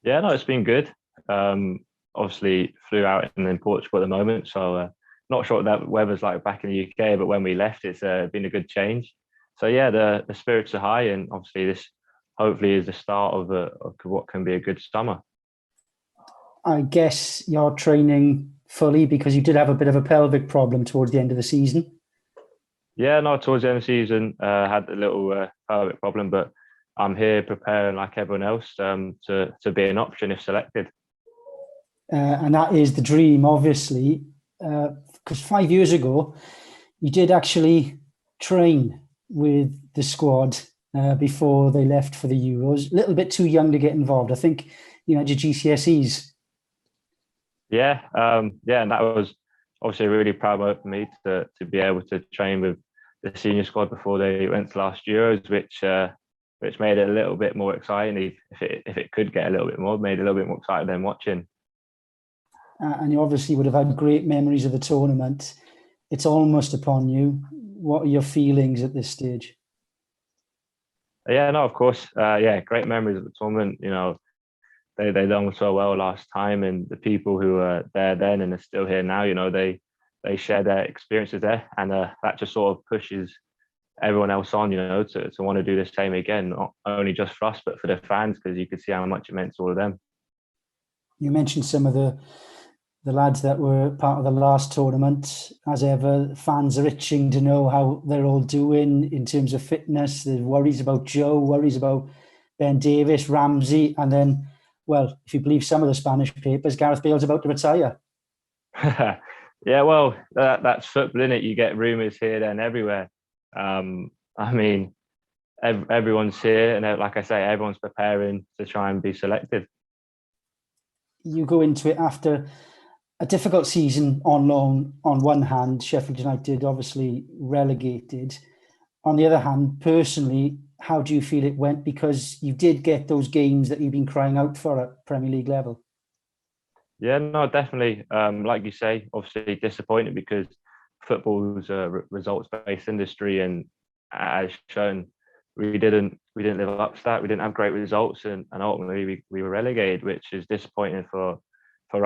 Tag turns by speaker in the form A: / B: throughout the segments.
A: Yeah, no, it's been good. Obviously, flew out in Portugal at the moment, so not sure what that weather's like back in the UK. But when we left, it's been a good change. So yeah, the spirits are high, and obviously this hopefully is the start of what can be a good summer.
B: I guess you're training fully because you did have a bit of a pelvic problem towards the end of the season.
A: Yeah, no, towards the end of the season, had a little pelvic problem, but I'm here preparing like everyone else to be an option if selected.
B: And that is the dream, obviously, because 5 years ago, you did actually train with the squad before they left for the Euros. A little bit too young to get involved. I think you had your GCSEs.
A: Yeah, and that was obviously a really proud moment for me to be able to train with the senior squad before they went to last Euros, which made it a little bit more exciting. If it could get a little bit more, made it a little bit more exciting than watching.
B: And you obviously would have had great memories of the tournament. It's almost upon you. What are your feelings at this stage?
A: Yeah, no, of course. Yeah, great memories of the tournament. You know, they done so well last time, and the people who were there then and are still here now, you know, they share their experiences there, and that just sort of pushes everyone else on, you know, to want to do the same again, not only just for us but for the fans, because you could see how much it meant to all of them.
B: You mentioned some of the lads that were part of the last tournament. As ever, fans are itching to know how they're all doing in terms of fitness. There's worries about Joe, worries about Ben Davis, Ramsey, and then, well, if you believe some of the Spanish papers, Gareth Bale's about to retire.
A: Yeah, well, that's football, innit? You get rumours here, there, and everywhere. I mean, everyone's here, and like I say, everyone's preparing to try and be selected.
B: You go into it after a difficult season on loan. On one hand, Sheffield United obviously relegated. On the other hand, personally, how do you feel it went? Because you did get those games that you've been crying out for at Premier League level.
A: Yeah, no, definitely. Like you say, obviously disappointed because football's a results-based industry, and as shown, we didn't live up to that. We didn't have great results, and ultimately we were relegated, which is disappointing for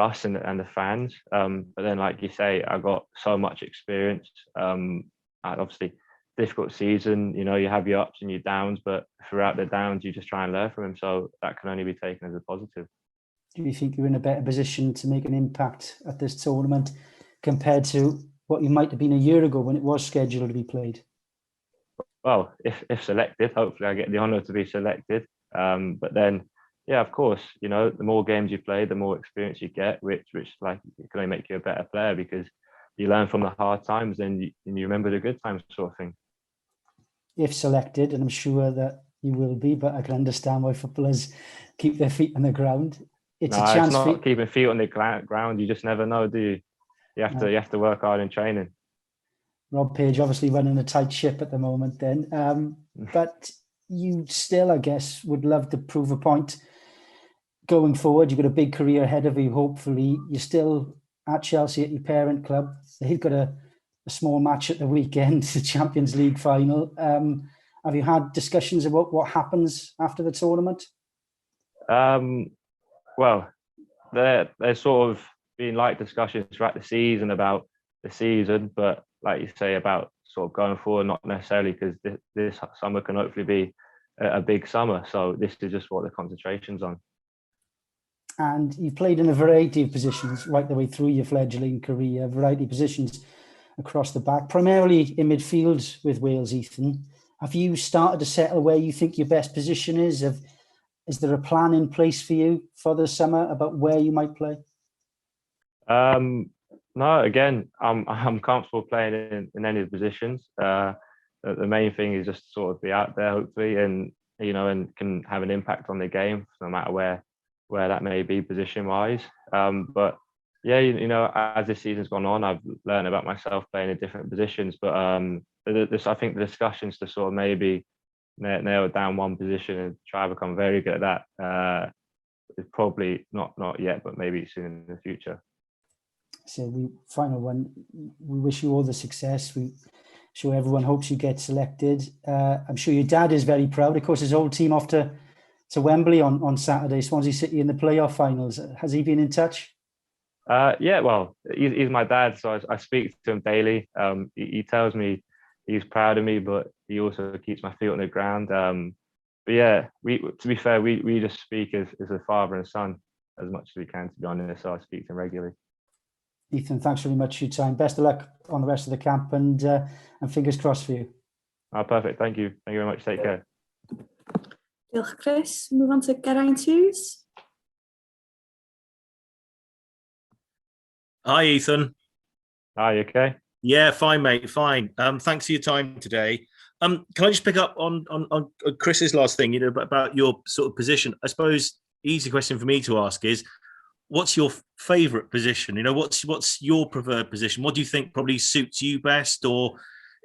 A: us and the fans. But then, like you say, I got so much experience. And obviously, difficult season. You know, you have your ups and your downs, but throughout the downs, you just try and learn from them. So that can only be taken as a positive.
B: Do you think you're in a better position to make an impact at this tournament compared to what you might have been a year ago when it was scheduled to be played?
A: Well, if selected, hopefully I get the honour to be selected. But then, yeah, of course, you know, the more games you play, the more experience you get, which like it can only make you a better player because you learn from the hard times and you remember the good times, sort of thing.
B: If selected, and I'm sure that you will be, but I can understand why footballers keep their feet on the ground. It's a
A: No, it's
B: chance for
A: not keeping feet on the ground. You just never know, do you? You have to work hard in training.
B: Rob Page obviously running a tight ship at the moment then. But you still, I guess, would love to prove a point going forward. You've got a big career ahead of you, hopefully. You're still at Chelsea at your parent club. They've got a small match at the weekend, the Champions League final. Have you had discussions about what happens after the tournament?
A: Um, well, there's sort of been light discussions throughout the season about the season, but like you say about sort of going forward, not necessarily because this summer can hopefully be a big summer. So this is just what the concentration's on.
B: And you've played in a variety of positions right the way through your fledgling career, a variety of positions across the back, primarily in midfield with Wales, Ethan. Have you started to settle where you think your best position is? Is there a plan in place for you for the summer about where you might play?
A: No, again, I'm comfortable playing in any of the positions. The main thing is just sort of be out there, hopefully, and you know, and can have an impact on the game, no matter where that may be position wise. But yeah, you know, as this season's gone on, I've learned about myself playing in different positions. But I think the discussions to sort of maybe nail down one position and try to become very good at that is probably not yet, but maybe soon in the future.
B: So final one, we wish you all the success. We sure everyone hopes you get selected. I'm sure your dad is very proud. Of course, his whole team off to to Wembley on Saturday. Swansea City in the playoff finals. Has he been in touch?
A: Yeah, well, he's my dad, so I speak to him daily. He tells me he's proud of me, but he also keeps my feet on the ground. But yeah, to be fair, we just speak as a father and son as much as we can, to be honest. So I speak to him regularly.
B: Ethan, thanks very much for your time. Best of luck on the rest of the camp, and fingers crossed for you.
A: Oh, perfect. Thank you. Thank you very much. Take care.
C: Diolch, Chris. Move on to Geraint Hughes.
D: Hi, Ethan.
A: Hi, you okay?
D: Yeah, fine, mate. Fine. Thanks for your time today. Can I just pick up on Chris's last thing, about your sort of position? I suppose easy question for me to ask is, what's your favourite position? What's your preferred position? What do you think probably suits you best, or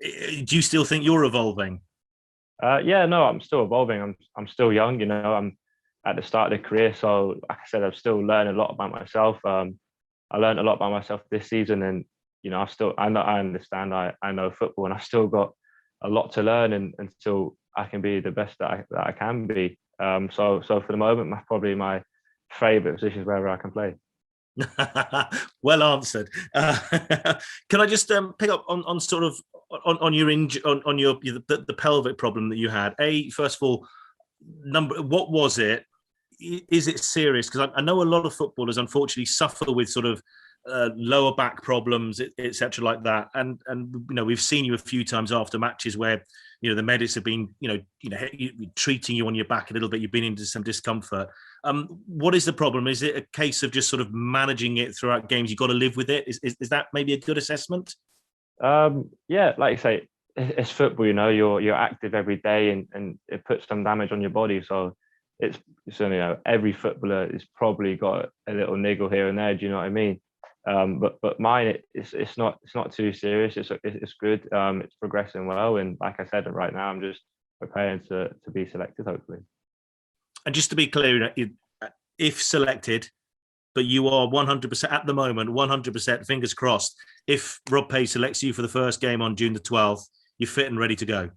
D: do you still think you're evolving?
A: Yeah, no, I'm still evolving. I'm still young. I'm at the start of the career, so like I said, I'm still learning a lot about myself. I learned a lot about myself this season, and I understand. I know football, and I've still got a lot to learn, and until I can be the best that I can be. So for the moment, probably my favourite position is wherever I can play.
D: Well answered. Can I just pick up on sort of on your the pelvic problem that you had? First of all, what was it? Is it serious? Because I know a lot of footballers unfortunately suffer with sort of lower back problems, etc., like that. And we've seen you a few times after matches where the medics have been treating you on your back a little bit. You've been into some discomfort. What is the problem? Is it a case of just sort of managing it throughout games? You've got to live with it. Is that maybe a good assessment?
A: Yeah, like you say, it's football. You're active every day, and it puts some damage on your body. So it's every footballer has probably got a little niggle here and there. Do you know what I mean? But mine, it's not too serious. It's good. It's progressing well, and like I said, right now I'm just preparing to be selected, hopefully.
D: And just to be clear, if selected, but you are 100% at the moment, 100% fingers crossed. If Rob Page selects you for the first game on June the 12th, you're fit and ready to go.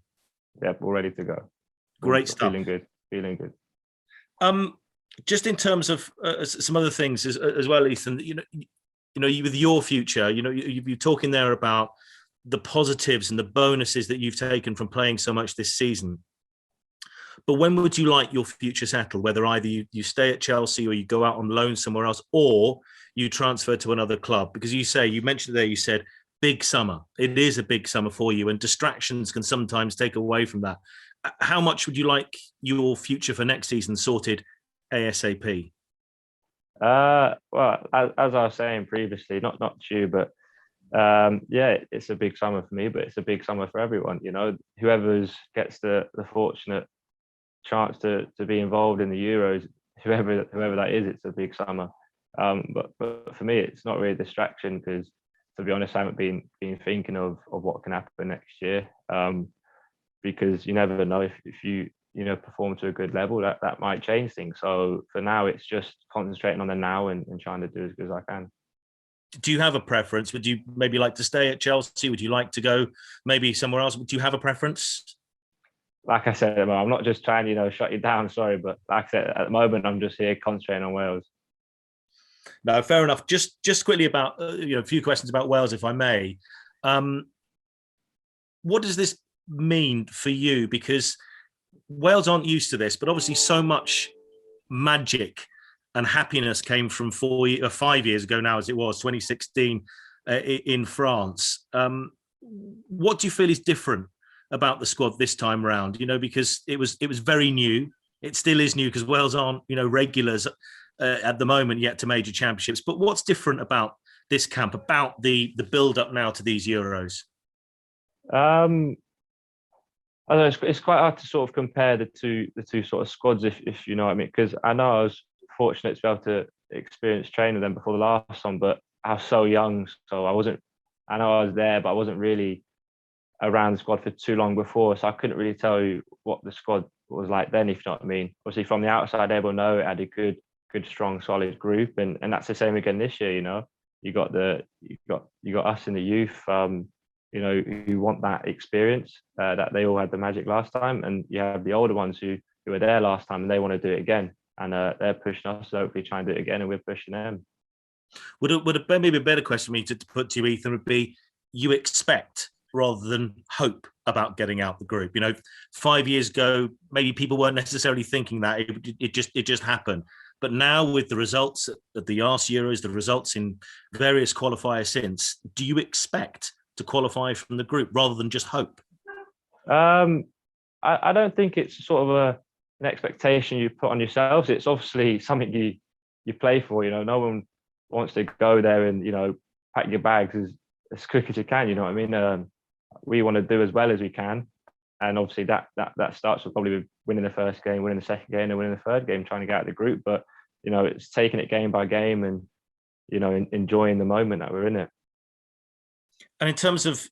A: Yep, all ready to go.
D: Great stuff.
A: Feeling good.
D: Just in terms of some other things as well, Ethan. You with your future. You're talking there about the positives and the bonuses that you've taken from playing so much this season. But when would you like your future settled? Whether either you stay at Chelsea or you go out on loan somewhere else, or you transfer to another club? Because you mentioned there, you said big summer. It is a big summer for you, and distractions can sometimes take away from that. How much would you like your future for next season sorted ASAP?
A: Well, as I was saying previously, not to you, but yeah, it's a big summer for me, but it's a big summer for everyone. Whoever gets the fortunate chance to be involved in the Euros, whoever that is, it's a big summer. But for me, it's not really a distraction, because to be honest, I haven't been thinking of what can happen next year, because you never know if you perform to a good level, that might change things. So for now, it's just concentrating on the now and trying to do as good as I can.
D: Do you have a preference? Would you maybe like to stay at Chelsea? Would you like to go maybe somewhere else? Do you have a preference?
A: Like I said, I'm not just trying to shut you down, sorry, but like I said, at the moment I'm just here concentrating on Wales.
D: No, fair enough. Just quickly about a few questions about Wales, if I may. What does this mean for you? Because Wales aren't used to this, but obviously so much magic and happiness came from 5 years ago now, as it was 2016 in France. What do you feel is different about the squad this time round? Because it was very new. It still is new because Wales aren't regulars at the moment yet to major championships. But what's different about this camp, about the build up now to these Euros?
A: I don't know, it's quite hard to sort of compare the two sort of squads, if you know what I mean, because I know I was fortunate to be able to experience training with them before the last one, but I was so young, so I know I was there, but I wasn't really around the squad for too long before, so I couldn't really tell you what the squad was like then, if you know what I mean. Obviously, from the outside, everyone know it had a good, strong, solid group, and that's the same again this year. You got us in the youth, who want that experience that they all had the magic last time, and you have the older ones who who were there last time, and they want to do it again. And they're pushing us, so hopefully try and do it again, and we're pushing them.
D: Would maybe a better question for me to put to you, Ethan, would be, you expect rather than hope about getting out the group? 5 years ago, maybe people weren't necessarily thinking that. It just happened. But now with the results at the Arse Euros, the results in various qualifiers since, do you expect to qualify from the group rather than just hope?
A: I don't think it's sort of an expectation you put on yourselves. It's obviously something you play for. No one wants to go there and pack your bags as quick as you can. You know what I mean? We want to do as well as we can, and obviously that starts with probably winning the first game, winning the second game, and winning the third game, trying to get out of the group. But it's taking it game by game and enjoying the moment that we're in it.
D: And in terms of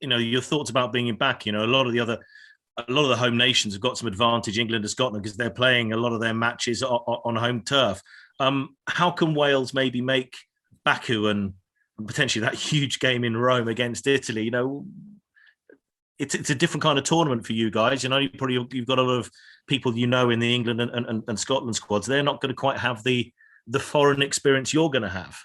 D: your thoughts about being back, a lot of the home nations have got some advantage, England and Scotland, because they're playing a lot of their matches on home turf. How can Wales maybe make Baku and potentially that huge game in Rome against Italy? It's a different kind of tournament for you guys. You've got a lot of people in the England and Scotland squads. They're not going to quite have the foreign experience you're going to have.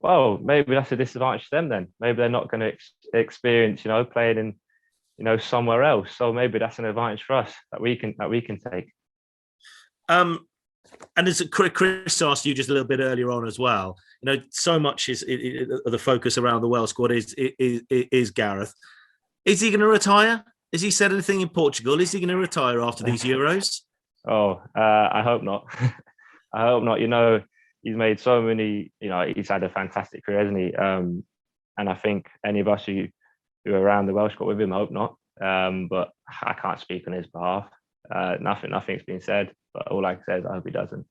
A: Well, maybe that's a disadvantage to them then. Maybe they're not going to experience, playing in, somewhere else. So maybe that's an advantage for us that we can take.
D: And as Chris asked you just a little bit earlier on as well, so much is the focus around the Welsh squad is Gareth. Is he going to retire? Has he said anything in Portugal? Is he going to retire after these Euros?
A: Oh, I hope not. I hope not. He's made so many. He's had a fantastic career, hasn't he? And I think any of us who are around the Welsh squad with him hope not. But I can't speak on his behalf. Nothing's been said. But all I can say is I hope he doesn't.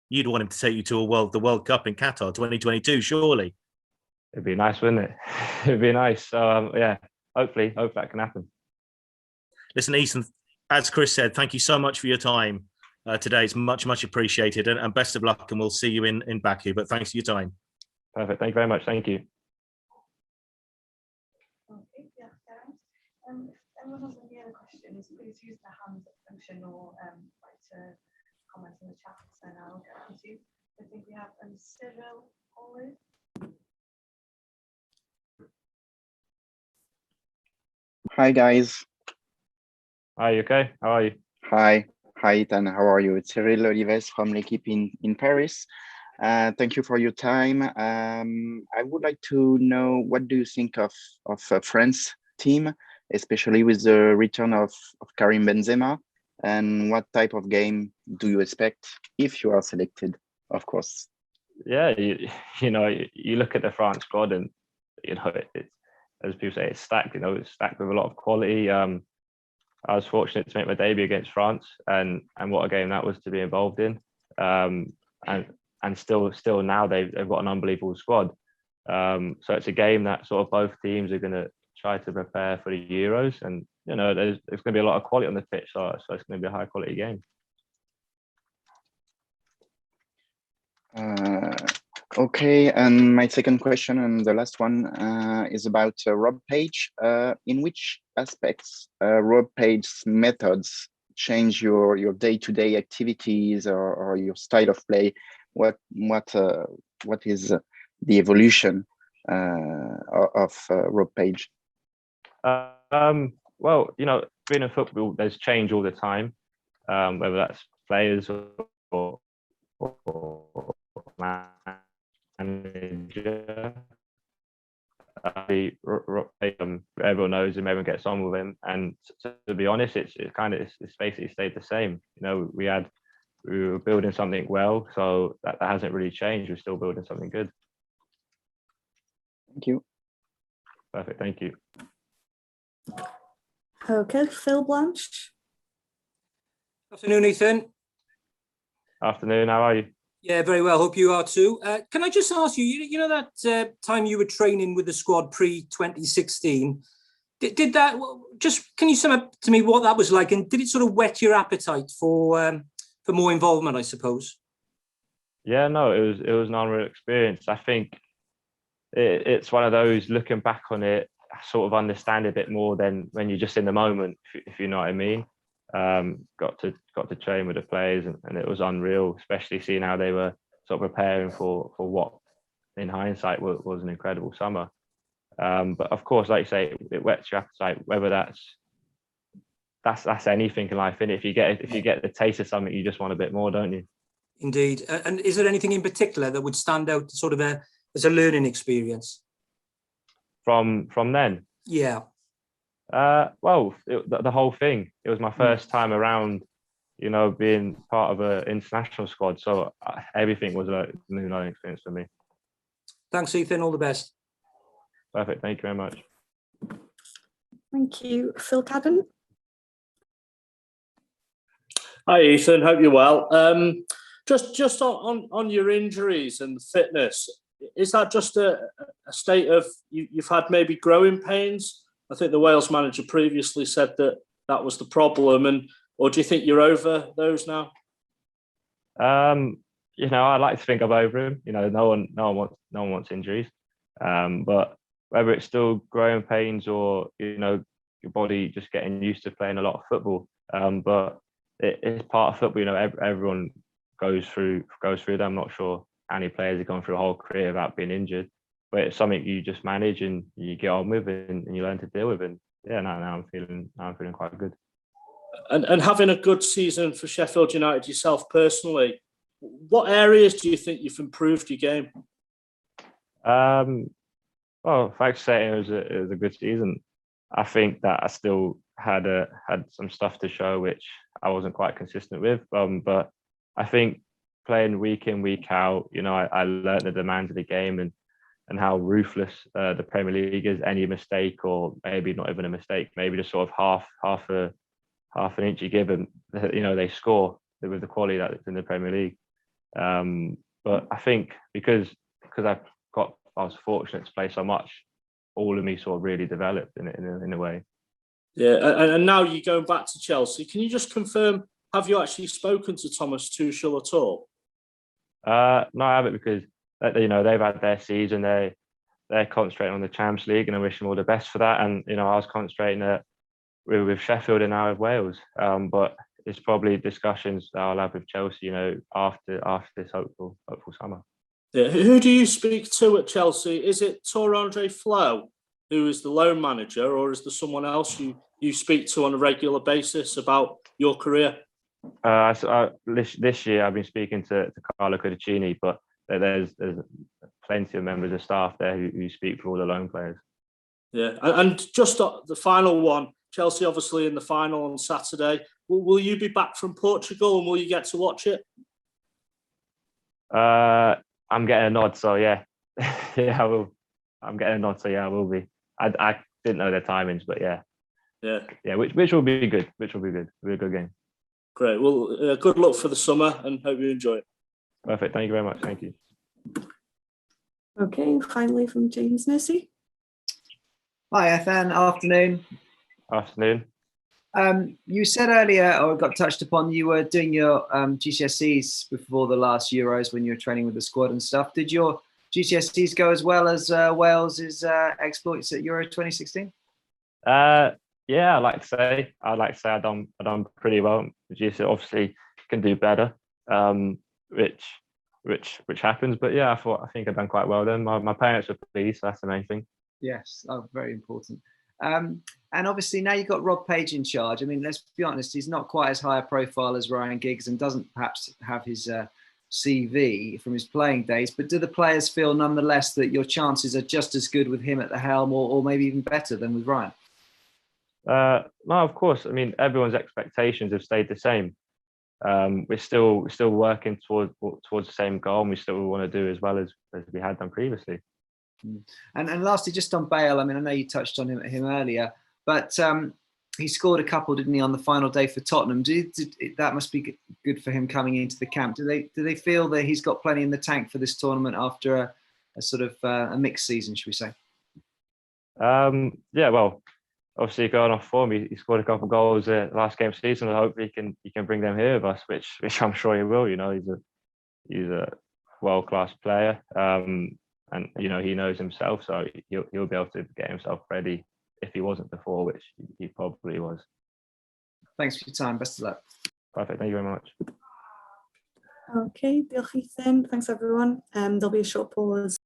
D: You'd want him to take you to the World Cup in Qatar 2022, surely.
A: It'd be nice, wouldn't it? It'd be nice. So yeah, hopefully that can happen.
D: Listen, Ethan, as Chris said, thank you so much for your time today. It's much appreciated, and best of luck. And we'll see you in Baku. But thanks for your time.
A: Perfect. Thank you very much. Thank you.
C: Okay, yeah, if anyone has any other questions, please use the hands up function or write to comment in the chat, and I'll get back to you. I think we have Cyril Olive.
E: Hi guys.
A: Are you okay? How are you?
E: Hi Ethan. How are you? It's Cyril Olives from L'Equipe in Paris. Thank you for your time. I would like to know, what do you think of France team, especially with the return of Karim Benzema, and what type of game do you expect if you are selected, of course?
A: Yeah, you look at the France squad, and it's, as people say, it's stacked. It's stacked with a lot of quality. I was fortunate to make my debut against France, and what a game that was to be involved in. And still now they've got an unbelievable squad. So it's a game that sort of both teams are going to try to prepare for the Euros, and there's going to be a lot of quality on the pitch, so it's going to be a high quality game.
E: Okay, and my second question, and the last one, is about Rob Page. In which aspects Rob Page's methods change your day-to-day activities or your style of play? What is the evolution of Rob Page?
A: Well, being in football, there's change all the time, whether that's players or manager. Everyone knows him, everyone gets on with him, and to be honest, it's basically stayed the same. We were building something well, so that hasn't really changed. We're still building something good.
E: Thank you.
A: Perfect. Thank you.
C: Okay, Phil Blanche.
F: Afternoon, Ethan.
A: Afternoon. How are you?
F: Yeah, very well. Hope you are too. Can I just ask you, that time you were training with the squad pre-2016, did that, can you sum up to me what that was like, and did it sort of whet your appetite for more involvement, I suppose?
A: Yeah, no, it was an unreal experience. I think it's one of those, looking back on it, I sort of understand a bit more than when you're just in the moment, if you know what I mean. got to train with the players, and it was unreal, especially seeing how they were sort of preparing for what in hindsight was an incredible summer. But of course, like you say, it whets your appetite, whether that's anything in life, innit? If you get the taste of something, you just want a bit more, don't you?
F: Indeed. And is there anything in particular that would stand out sort of as a learning experience?
A: From then?
F: Yeah.
A: Well, the whole thing. It was my first time around, being part of an international squad. So everything was a new learning experience for me.
F: Thanks, Ethan. All the best.
A: Perfect. Thank you very much.
G: Thank you. Phil Cadden.
H: Hi, Ethan. Hope you're well. Just on your injuries and fitness, is that just a state of you've had maybe growing pains? I think the Wales manager previously said that was the problem, or do you think you're over those now?
A: I like to think I'm over him. No one wants injuries. But whether it's still growing pains or your body just getting used to playing a lot of football, but it's part of football. Everyone goes through them. I'm not sure any players have gone through a whole career without being injured, but it's something you just manage and you get on with and you learn to deal with. And yeah, now I'm feeling quite good.
H: And having a good season for Sheffield United yourself personally, what areas do you think you've improved your game?
A: Well, thanks for saying it was a good season. I think that I still had some stuff to show which I wasn't quite consistent with. But I think playing week in, week out, I learned the demands of the game and how ruthless the Premier League is. Any mistake, or maybe not even a mistake, maybe just sort of half an inch you give them, they score with the quality that's in the Premier League. But I think because I was fortunate to play so much, all of me sort of really developed in a way.
H: Yeah, and now you're going back to Chelsea. Can you just confirm, have you actually spoken to Thomas Tuchel at all?
A: No, I haven't, because they've had their season. They're concentrating on the Champions League, and I wish them all the best for that. And I was concentrating with Sheffield and now with Wales. But it's probably discussions that I'll have with Chelsea, after this hopeful summer.
H: Yeah. Who do you speak to at Chelsea? Is it Tor-Andre Flo, who is the loan manager, or is there someone else you speak to on a regular basis about your career?
A: This year I've been speaking to Carlo Cudicini, but there's plenty of members of staff there who speak for all the loan players.
H: Yeah, and just the final one, Chelsea obviously in the final on Saturday. Will you be back from Portugal, and will you get to watch it?
A: I'm getting a nod, so yeah. Yeah, I will. I'm getting a nod, so yeah, I will be. I didn't know their timings, but yeah. Which will be good. Which will be good. It'll be a good game.
H: Great. Well, good luck for the summer, and hope you enjoy it.
A: Perfect. Thank you very much. Thank you.
G: Okay, finally from James Nursey.
I: Hi, Ethan. Afternoon.
A: Afternoon.
I: You said earlier, or got touched upon, you were doing your GCSEs before the last Euros when you were training with the squad and stuff. Did your GCSEs go as well as Wales's exploits at Euro 2016?
A: Yeah, I'd like to say I've done pretty well. GCSE obviously can do better, which happens. But yeah, I think I've done quite well then. My parents were pleased, so that's the main thing.
I: Yes, very important. And obviously now you've got Rob Page in charge. I mean, let's be honest, he's not quite as high a profile as Ryan Giggs and doesn't perhaps have his CV from his playing days. But do the players feel nonetheless that your chances are just as good with him at the helm, or maybe even better than with Ryan?
A: No, of course. I mean, everyone's expectations have stayed the same. We're still working towards the same goal, and we still want to do as well as we had done previously.
I: And lastly, just on Bale, I mean, I know you touched on him earlier, but he scored a couple, didn't he, on the final day for Tottenham? That must be good for him coming into the camp. Do they feel that he's got plenty in the tank for this tournament after a sort of a mixed season, should we say?
A: Yeah, well, obviously going off form, he scored a couple of goals last game of the season. I hope he can bring them here with us, which I'm sure he will. He's a world-class player. And he knows himself, so he'll be able to get himself ready if he wasn't before, which he probably was.
I: Thanks for your time. Best of luck.
A: Perfect. Thank you very much.
G: Okay, diolch Ethan. Thanks everyone. There'll be a short pause.